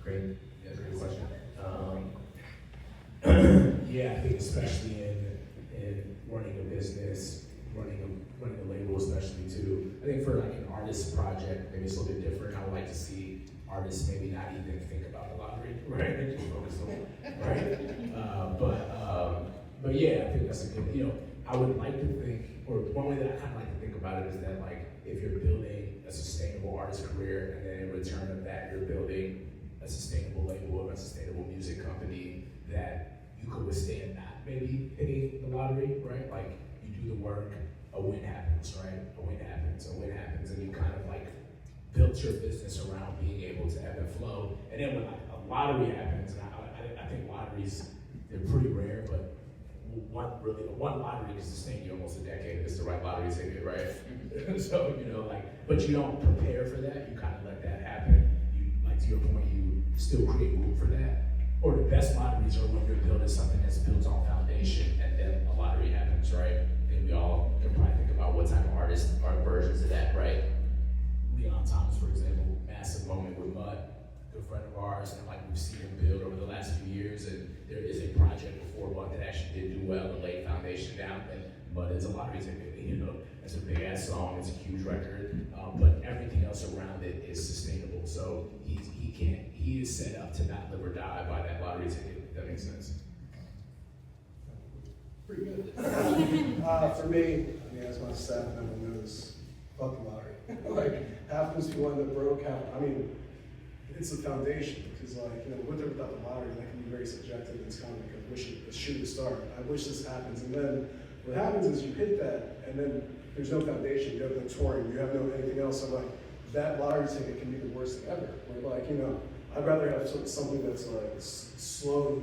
Great, yeah, that's a good question. Yeah, I think especially in running a business, running a label especially too. I think for like an artist project, maybe it's a little bit different. I would like to see artists maybe not even think about the lottery, right? They just focus on it, right? But yeah, I think that's a good, you know, I would like to think, or one way that I kind of like to think about it is that like, if you're building a sustainable artist career, and then in return of that, you're building a sustainable label or a sustainable music company, that you could withstand not maybe hitting the lottery, right? Like, you do the work, a win happens, right? A win happens, and you kind of like built your business around being able to ebb and flow. And then when like a lottery happens, and I think lotteries, they're pretty rare, but one lottery can sustain you almost a decade if it's the right lottery ticket, right? So, you know, like, but you don't prepare for that, you kind of let that happen. You, like, to your point, you still create room for that. Or the best lotteries are when you're building something that's built on foundation and then a lottery happens, right? And we all can probably think about what type of artists are versions of that, right? Leon Thomas, for example, massive moment with Mud, good friend of ours, and like we've seen him build over the last few years, and there is a project before Mud that actually did do well and laid foundation down, and Mud is a lottery ticket, you know, it's a big ass song, it's a huge record, but everything else around it is sustainable, so he is set up to not live or die by that lottery ticket, if that makes sense. Pretty good. For me, I mean, as my staff member knows, fuck the lottery. Like, half those people end up broke, I mean, it's the foundation, because like, you know, with or without the lottery, that can be very subjective. It's kind of like a shoot to start. I wish this happens, and then what happens is you hit that, and then there's no foundation, you have no touring, you have no anything else. So like, that lottery ticket can be the worst thing ever. Where like, you know, I'd rather have something that's like slow,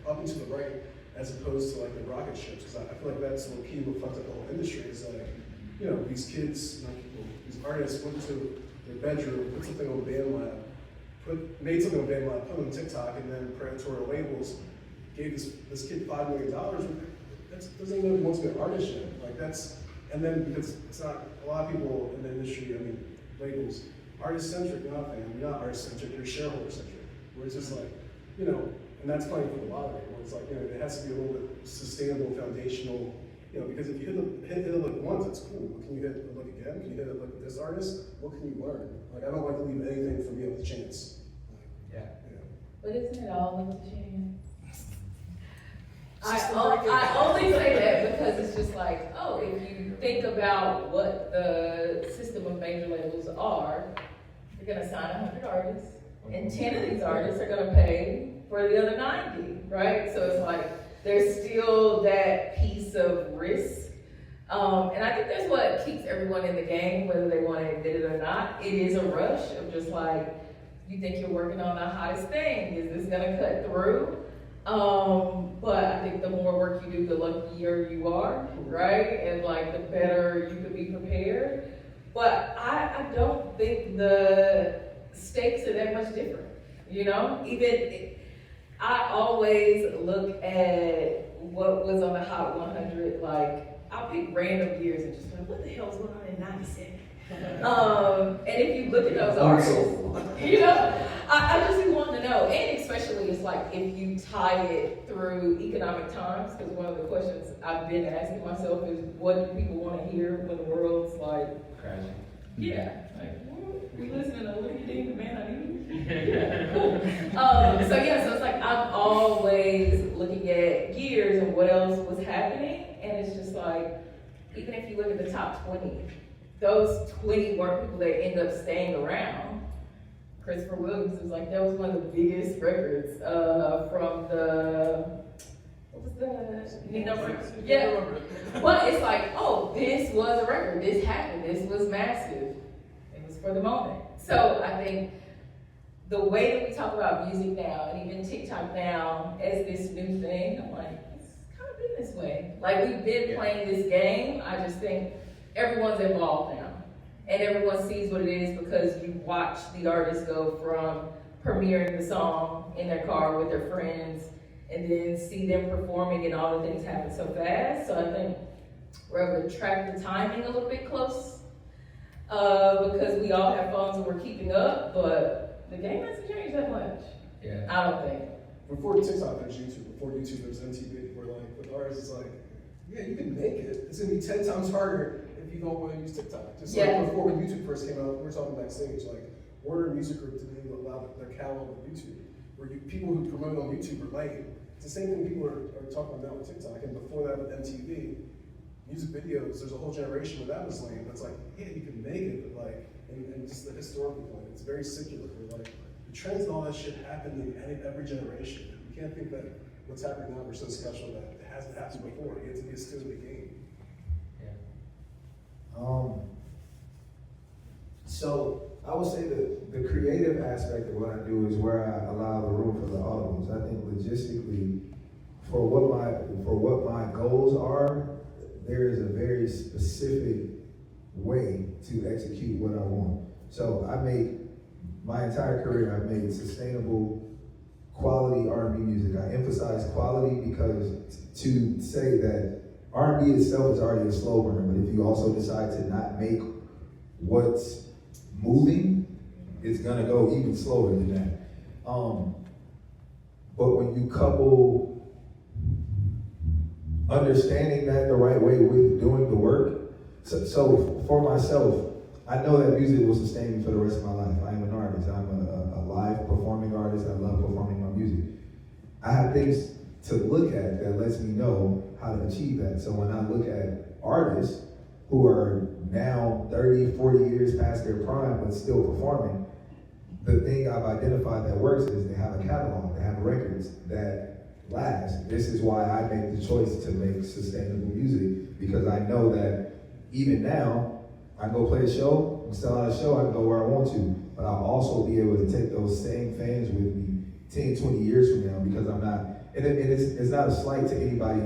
up and to the right, as opposed to like the rocket ships. Because I feel like that's what key what fucked up the whole industry is like, you know, these kids, these artists went to their bedroom, put something on BandLab, made something on BandLab, put it on TikTok, and then predatory labels gave this kid $5 million. That doesn't even know if he wants to be an artist yet. Like that's, and then because it's not, a lot of people in the industry, I mean, labels, artist-centric, you're not artist-centric, you're shareholder-centric. Where it's just like, you know, and that's playing for the lottery, where it's like, you know, it has to be a little bit sustainable, foundational, you know, because if you hit it like once, it's cool. But can you hit it like again? Can you hit it like with this artist? What can you learn? Like, I don't like to leave anything for me with a chance. Yeah. But isn't it all with a chance? I only say that because it's just like, oh, if you think about what the system of major labels are, you're gonna sign 100 artists, and 10 of these artists are gonna pay for the other 90, right? So it's like, there's still that piece of risk. And I think that's what keeps everyone in the game, whether they want to admit it or not. It is a rush of just like, you think you're working on the hottest thing, is this gonna cut through? But I think the more work you do, the luckier you are, right? And like the better you could be prepared. But I don't think the stakes are that much different, you know? I always look at what was on the Hot 100, like, I'll pick random years and just be like, what the hell was going on in 97? And if you look at those artists, you know, I just want to know, and especially it's like if you tie it through economic times, because one of the questions I've been asking myself is, what do people want to hear when the world's like Crashing. Yeah, like, we listening to Olivia Dean, the man I need. Yeah, cool. So it's like I'm always looking at years and what else was happening, and it's just like, even if you look at the top 20, those 20 weren't people that end up staying around. Christopher Williams was like, that was one of the biggest records from the what was the new number? Yeah. But it's like, oh, this was a record. This happened. This was massive. It was for the moment. So I think the way that we talk about music now, and even TikTok now, as this new thing, I'm like, it's kind of been this way. Like, we've been playing this game. I just think everyone's involved now. And everyone sees what it is because you watch the artist go from premiering the song in their car with their friends and then see them performing, and all the things happen so fast. So I think we're able to track the timing a little bit close because we all have phones and we're keeping up, but the game hasn't changed that much. Yeah. I don't think. Before TikTok, there's YouTube. Before YouTube, there's MTV. Where like with ours, it's like, yeah, you can make it. It's gonna be 10 times harder if you don't want to use TikTok. Just like before when YouTube first came out, we were talking backstage, like Warner Music Group didn't even allow their catalog on YouTube. Where people who promote on YouTube are lame. It's the same thing people are talking about now with TikTok. And before that with MTV, music videos, there's a whole generation where that was lame. That's like, yeah, you can make it, but like, and just the historical point, it's very secular. Where like the trends and all that shit happened in every generation. You can't think that what's happening now we're so special that it hasn't happened before. You have to be a student of the game. So I would say that the creative aspect of what I do is where I allow the room for the audibles. I think logistically, for what my goals are, there is a very specific way to execute what I want. So my entire career, I've made sustainable, quality R&B music. I emphasize quality because to say that R&B itself is already a slow burn, but if you also decide to not make what's moving, it's gonna go even slower than that. But when you couple understanding that the right way with doing the work, so for myself, I know that music will sustain me for the rest of my life. I am an artist. I'm a live performing artist. I love performing my music. I have things to look at that lets me know how to achieve that. So when I look at artists who are now 30, 40 years past their prime but still performing, the thing I've identified that works is they have a catalog, they have records that last. This is why I make the choice to make sustainable music, because I know that even now, I can go play a show, and sell out a show, I can go where I want to, but I'll also be able to take those same fans with me 10, 20 years from now, because I'm not, and it's not a slight to anybody.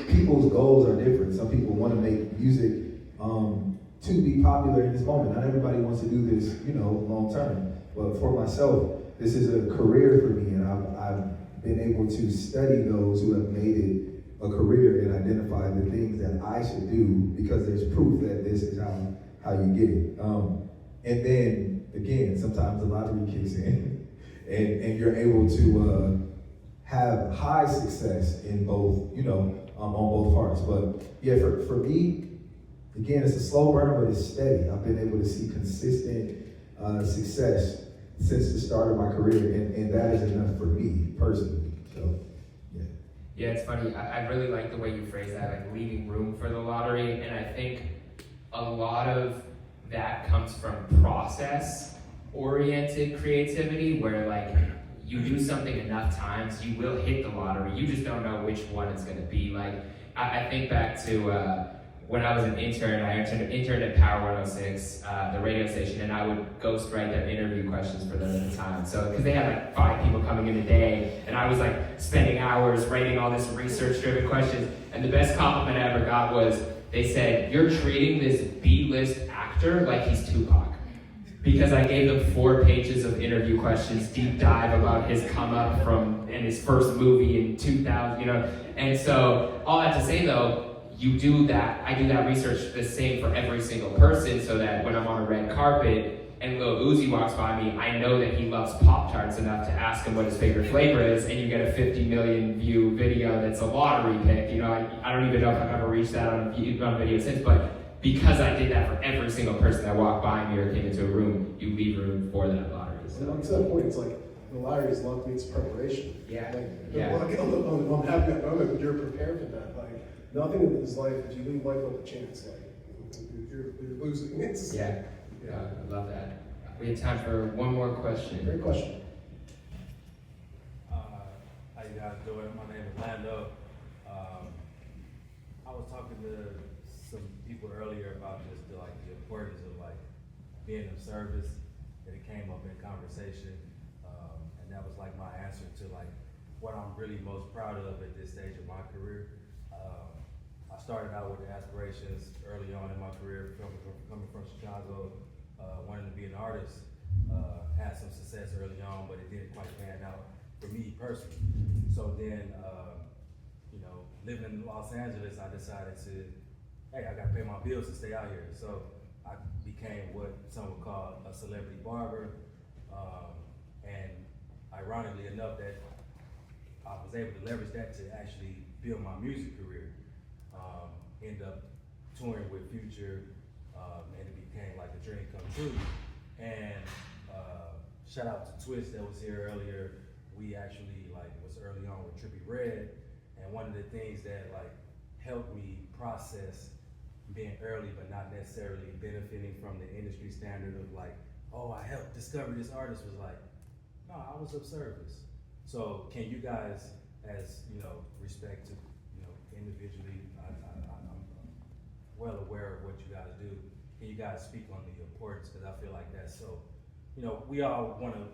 People's goals are different. Some people want to make music to be popular in this moment. Not everybody wants to do this, long term. But for myself, this is a career for me, and I've been able to study those who have made it a career and identify the things that I should do, because there's proof that this is how you get it. And then again, sometimes the lottery kicks in, and you're able to have high success in both, on both parts. But yeah, for me, again, it's a slow burn, but it's steady. I've been able to see consistent success since the start of my career, and that is enough for me personally. So, yeah. Yeah, it's funny. I really like the way you phrase that, like leaving room for the lottery. And I think a lot of that comes from process-oriented creativity, where like you do something enough times, you will hit the lottery. You just don't know which one it's going to be. Like I think back to when I was an intern. I interned at Power 106, the radio station, and I would ghostwrite their interview questions for them at the time. So, because they had like 5 people coming in a day, and I was like spending hours writing all this research-driven questions. And the best compliment I ever got was, they said, "You're treating this B-list actor like he's Tupac." Because I gave them 4 pages of interview questions, deep dive about his come up in his first movie in 2000, And so, all that to say though, you do that, I do that research the same for every single person, so that when I'm on a red carpet and Lil Uzi walks by me, I know that he loves Pop-Tarts enough to ask him what his favorite flavor is, and you get a 50 million view video that's a lottery pick. I don't even know if I've ever reached that on video since, but because I did that for every single person that walked by me or came into a room, you leave room for that lottery. So to that point, it's like the lottery is luck meets preparation. Yeah. Luck on having that moment, but you're prepared for that. Like nothing in this life, if you leave life up to chance, like you're losing. I love that. We have time for one more question. Great question. How you guys doing? My name is Lando. I was talking to some people earlier about just the importance of being of service, and it came up in conversation, and that was my answer to what I'm really most proud of at this stage of my career. I started out with the aspirations early on in my career, coming from Chicago, wanting to be an artist. Had some success early on, but it didn't quite pan out for me personally. So then, living in Los Angeles, I decided to, hey, I gotta pay my bills to stay out here. So I became what some would call a celebrity barber. And ironically enough, that I was able to leverage that to actually build my music career. End up touring with Future, and it became a dream come true. And shout out to Twist that was here earlier. We actually was early on with Trippie Redd, and one of the things that helped me process being early but not necessarily benefiting from the industry standard of oh, I helped discover this artist was no, I was of service. So can you guys, as respect to individually, I'm well aware of what you guys do. Can you guys speak on the importance? Because I feel like that's so, we all want to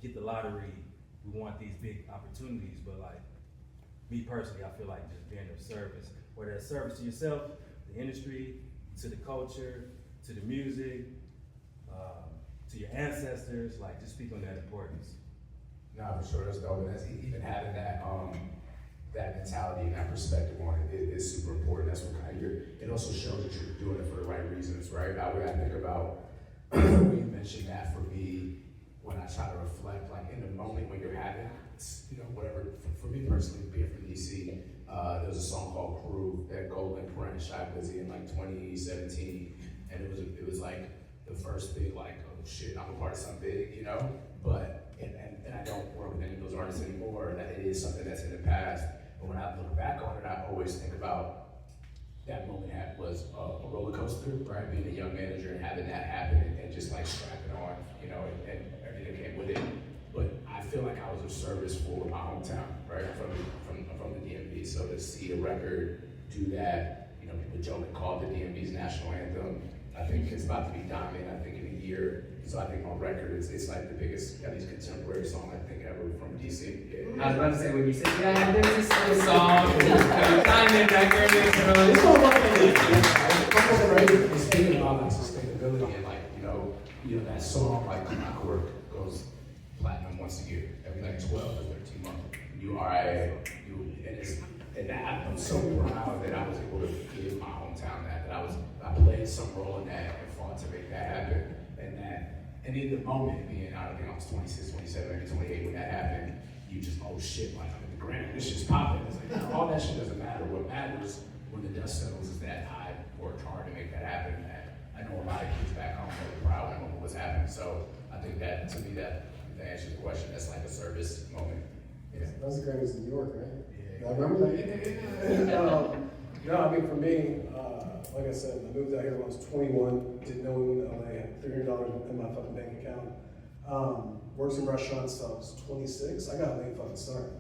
get the lottery. We want these big opportunities, but me personally, I feel like just being of service, whether it's service to yourself, the industry, to the culture, to the music, to your ancestors, just speak on that importance. Nah, for sure, that's dope. And that's even having that that mentality and that perspective on it is super important. That's what it also shows that you're doing it for the right reasons, right? I think about when you mentioned that for me, when I try to reflect, in the moment when you're having, whatever, for me personally, being from DC, there was a song called Crew that Golden Print shot Busy in 2017, and it was the first big oh shit, I'm a part of something big, but and I don't work with any of those artists anymore, that it is something that's in the past. But when I look back on it, I always think about that moment was a roller coaster, right? Being a young manager and having that happen and just strapping on, and everything that came with it. But I feel like I was of service for my hometown, right? From the DMV. So to see a record do that, people joke and call it the DMV's national anthem. I think it's about to be diamond, I think in a year. So I think on record, it's the biggest, at least contemporary song I think ever from DC. Yeah. I was about to say, when you said, yeah, there's this song, diamond record, It's all about right? It's thinking about sustainability and that song Clockwork goes platinum once a year, every 12 or 13 months. And that I'm so proud that I was able to give my hometown that I played some role in that and fought to make that happen. And in the moment being, I think I was 26, 27, maybe 28 when that happened, you just, oh shit, I'm in the Grammy, this shit's popping. It's all that shit doesn't matter. What matters when the dust settles is that I worked hard to make that happen. And I know a lot of kids back home are proud of what's happening. So I think that, to me, that answers the question. That's a service moment. Yeah. That was the Grammys in New York, right? Yeah. I remember that. No, I mean, for me, like I said, I moved out here when I was 21, didn't know anyone in LA, had $300 in my fucking bank account. Worked in restaurants till I was 26. I got a late fucking start.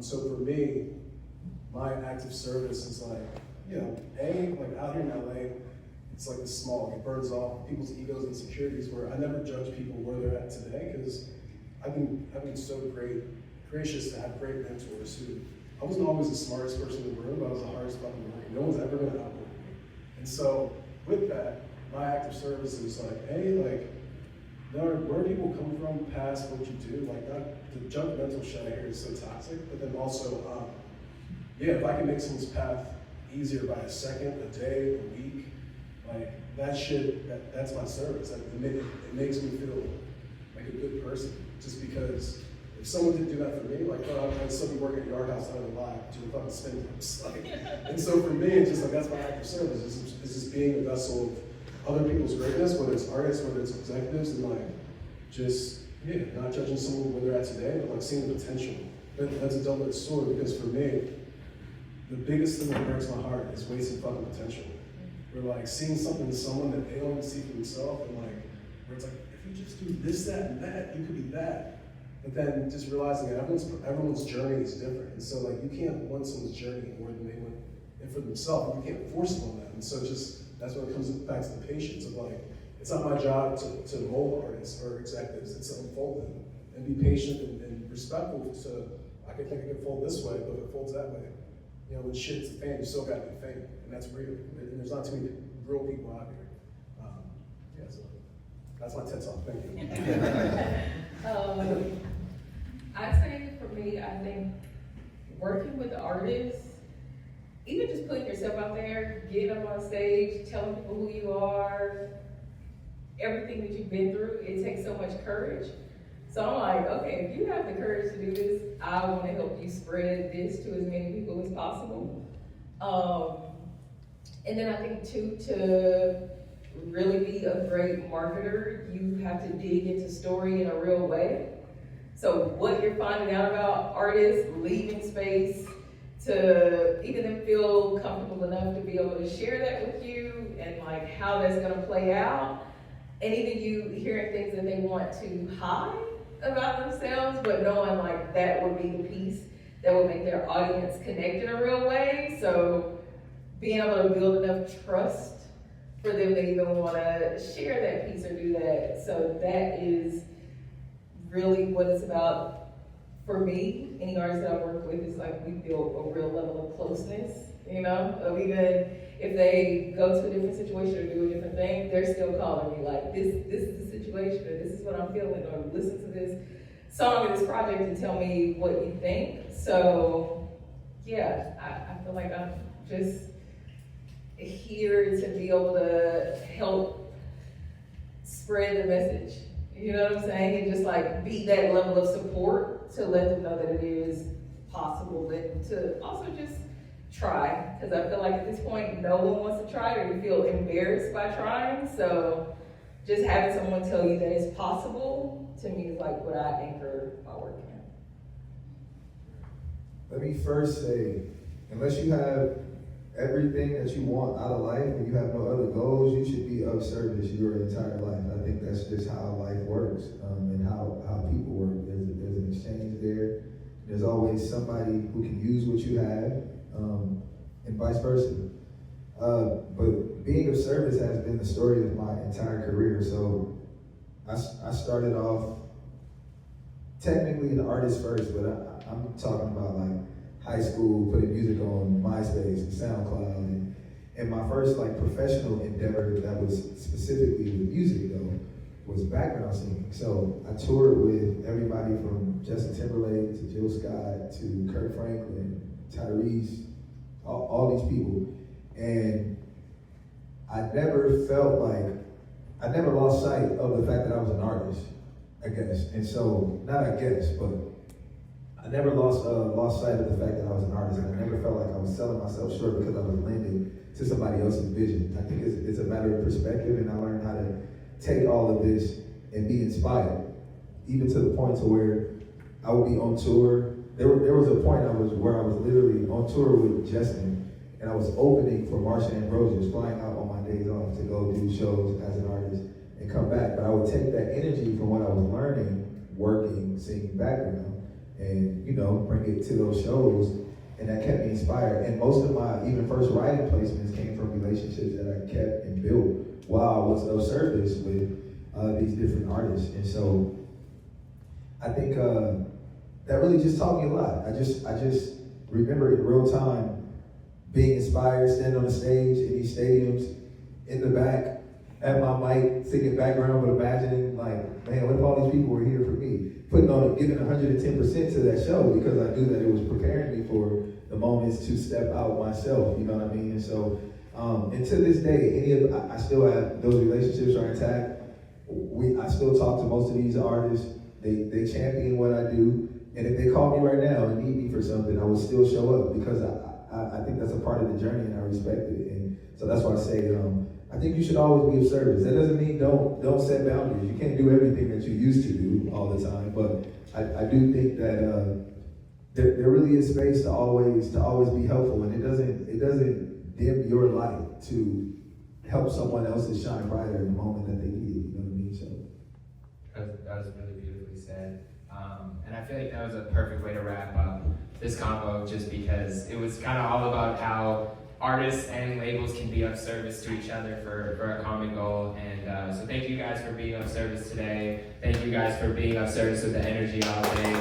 So for me, my active service is out here in LA, it's this small, it burns off people's egos and insecurities where I never judge people where they're at today because I've been so gracious to have great mentors who, I wasn't always the smartest person in the room, but I was the hardest fucking worker. No one's ever gonna outwork me. And so with that, my active service is hey, where people come from, past what you do, not the judgmental shit I hear is so toxic, but then also, if I can make someone's path easier by a second, a day, a week, that shit, that's my service. It makes me feel like a good person, just because if someone didn't do that for me, I'd still be working at Yard House out of the live doing fucking spin ups. And so for me, it's just that's my active service. It's just being a vessel of other people's greatness, whether it's artists, whether it's executives, and not judging someone where they're at today, but seeing the potential. That's a double-edged sword because for me, the biggest thing that breaks my heart is wasting fucking potential. We're seeing something in someone that they don't even see for themselves, and where it's if you just do this, that, and that, you could be that. But then just realizing that everyone's journey is different. And so like you can't want someone's journey more than they want it for themselves. You can't force it on them. And so that's when it comes back to the patience of like, it's not my job to mold artists or executives, it's to unfold them. And be patient and respectful to, I think it can fold this way, but if it folds that way, you know, when shit hits the fan, you still gotta be fan. And that's real. And there's not too many real people out here. Yeah, so that's my TED Talk, thank you. I'd say for me, I think working with artists, even just putting yourself out there, getting up on stage, telling people who you are, everything that you've been through, it takes so much courage. So I'm like, okay, if you have the courage to do this, I want to help you spread this to as many people as possible. And then I think too, to really be a great marketer, you have to dig into story in a real way. So what you're finding out about artists leaving space, to even them feel comfortable enough to be able to share that with you, and like how that's gonna play out. And even you hearing things that they want to hide about themselves, but knowing like that would be the piece that would make their audience connect in a real way. So being able to build enough trust for them to even want to share that piece or do that. So that is really what it's about for me. Any artist that I work with is like we build a real level of closeness, you know, of even if they go to a different situation or do a different thing, they're still calling me like, this is the situation, or this is what I'm feeling, or listen to this song or this project and tell me what you think. So yeah, I feel like I'm just here to be able to help spread the message. You know what I'm saying? And just like be that level of support to let them know that it is possible, and to also just try. Because I feel like at this point, no one wants to try, or you feel embarrassed by trying. So just having someone tell you that it's possible, to me, is like what I anchor my work in. Let me first say, unless you have everything that you want out of life and you have no other goals, you should be of service your entire life. I think that's just how life works, and how people work. There's an exchange there. There's always somebody who can use what you have, and vice versa. But being of service has been the story of my entire career. So I started off technically an artist first, but I'm talking about like high school, putting music on MySpace and SoundCloud, and my first like professional endeavor that was specifically with music though was background singing. So I toured with everybody from Justin Timberlake to Jill Scott to Kirk Franklin, Tyrese, all these people, and I never lost sight of the fact that I was an artist, I guess. And so, not I guess, but I never lost sight of the fact that I was an artist, and I never felt like I was selling myself short because I was lending to somebody else's vision. I think it's a matter of perspective, and I learned how to take all of this and be inspired, even to the point to where I would be on tour. There was a point where I was literally on tour with Justin, and I was opening for Marsha Ambrosius, flying out on my days off to go do shows as an artist and come back. But I would take that energy from what I was learning, working, singing background, and bring it to those shows, and that kept me inspired. And most of my even first writing placements came from relationships that I kept and built while I was of service with these different artists. And so I think that really just taught me a lot. I just remember in real time being inspired, standing on the stage in these stadiums, in the back, at my mic, singing background, but imagining like, man, what if all these people were here for me? Giving 110% to that show, because I knew that it was preparing me for the moments to step out myself, you know what I mean? And so, and to this day, I still have, those relationships are intact. I still talk to most of these artists. They champion what I do. And if they call me right now and need me for something, I will still show up, because I think that's a part of the journey, and I respect it. And so that's why I say, I think you should always be of service. That doesn't mean don't set boundaries. You can't do everything that you used to do all the time, but I do think that there really is space to always be helpful, and it doesn't dim your light to help someone else to shine brighter in the moment that they need it. You know what I mean? So that was really beautifully said. And I feel like that was a perfect way to wrap up this combo, just because it was kind of all about how artists and labels can be of service to each other for a common goal. And so thank you guys for being of service today. Thank you guys for being of service with the energy all day.